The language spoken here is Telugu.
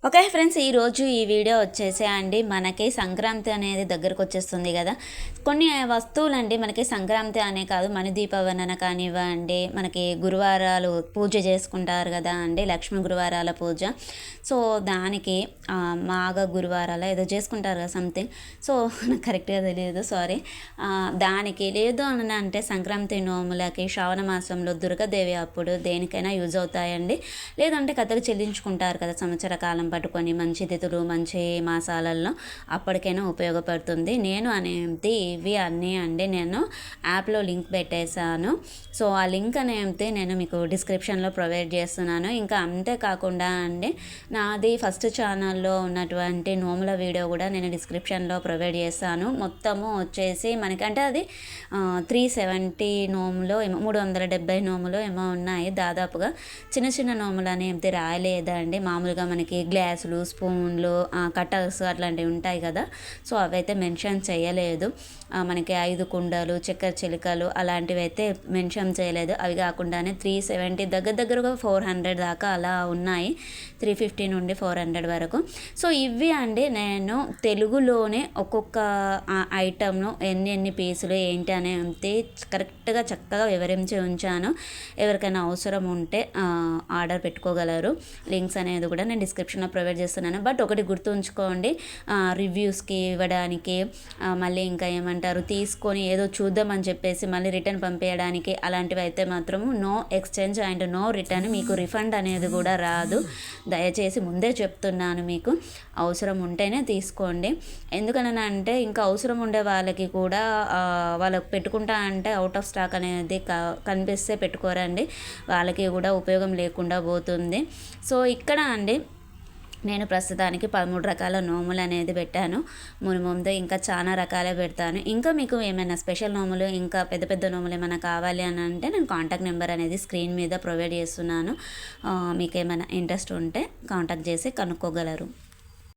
ఓకే ఫ్రెండ్స్, ఈరోజు ఈ వీడియో వచ్చేసి అండి మనకి సంక్రాంతి అనేది దగ్గరకు వచ్చేస్తుంది కదా. కొన్ని వస్తువులు అండి మనకి సంక్రాంతి అనే కాదు, మన దీపావళన కానివ్వండి, మనకి గురువారాలు పూజ చేసుకుంటారు కదా అండి, లక్ష్మీ గురువారాల పూజ. సో దానికి మాఘ గురువారాల ఏదో చేసుకుంటారు కదా సంథింగ్. సో నాకు కరెక్ట్గా తెలియదు, సారీ. దానికి లేదు అని అంటే సంక్రాంతి నోములకి శ్రావణ మాసంలో దుర్గాదేవి అప్పుడు దేనికైనా యూజ్ అవుతాయండి. లేదంటే కథలు చెల్లించుకుంటారు కదా సంవత్సర కాలం పట్టుకొని మంచి తిథులు మంచి మాసాలలో అప్పటికైనా ఉపయోగపడుతుంది. నేను అనేది ఇవి అన్నీ అండి నేను యాప్లో లింక్ పెట్టేశాను. సో ఆ లింక్ అనేది నేను మీకు డిస్క్రిప్షన్లో ప్రొవైడ్ చేస్తున్నాను. ఇంకా అంతేకాకుండా అండి నాది ఫస్ట్ ఛానల్లో ఉన్నటువంటి నోముల వీడియో కూడా నేను డిస్క్రిప్షన్లో ప్రొవైడ్ చేస్తాను. మొత్తము వచ్చేసి మనకంటే అది 370 నోములో ఏమో 370 నోములో ఏమో ఉన్నాయి దాదాపుగా. చిన్న చిన్న నోములు అనేది రాయలేదండి. మామూలుగా మనకి గ్లాసులు, స్పూన్లు, కటర్స్ అట్లాంటివి ఉంటాయి కదా. సో అవైతే మెన్షన్ చేయలేదు. మనకి 5 కుండలు, చక్కెర చిలుకలు అలాంటివి అయితే మెన్షన్ చేయలేదు. అవి కాకుండానే 370 దగ్గరగా 400 దాకా అలా ఉన్నాయి. 350 నుండి 400 వరకు. సో ఇవి అండి నేను తెలుగులోనే ఒక్కొక్క ఐటమ్ను ఎన్ని పీసులు ఏంటి అనేది కరెక్ట్గా చక్కగా వివరించి ఉంచాను. ఎవరికైనా అవసరం ఉంటే ఆర్డర్ పెట్టుకోగలరు. లింక్స్ అనేది కూడా నేను డిస్క్రిప్షన్లో ప్రొవైడ్ చేస్తున్నాను. బట్ ఒకటి గుర్తుంచుకోండి, రివ్యూస్కి ఇవ్వడానికి, మళ్ళీ ఇంకా ఏమంటారు తీసుకొని ఏదో చూద్దామని చెప్పేసి మళ్ళీ రిటర్న్ పంపేయడానికి అలాంటివి అయితే మాత్రము no exchange and no return. మీకు రిఫండ్ అనేది కూడా రాదు. దయచేసి ముందే చెప్తున్నాను, మీకు అవసరం ఉంటేనే తీసుకోండి. ఎందుకనంటే ఇంకా అవసరం ఉండే వాళ్ళకి కూడా వాళ్ళకి పెట్టుకుంటా అంటే అవుట్ ఆఫ్ స్టాక్ అనేది కనిపిస్తే పెట్టుకోరండి. వాళ్ళకి కూడా ఉపయోగం లేకుండా పోతుంది. సో ఇక్కడ అండి నేను ప్రస్తుతానికి 13 రకాల నోములు అనేది పెట్టాను. ముందు ఇంకా చాలా రకాలే పెడతాను. ఇంకా మీకు ఏమైనా స్పెషల్ నోములు, ఇంకా పెద్ద పెద్ద నోములు ఏమైనా కావాలి అని అంటే నేను కాంటాక్ట్ నెంబర్ అనేది స్క్రీన్ మీద ప్రొవైడ్ చేస్తున్నాను. మీకు ఏమైనా ఇంట్రెస్ట్ ఉంటే కాంటాక్ట్ చేసి కనుక్కోగలరు.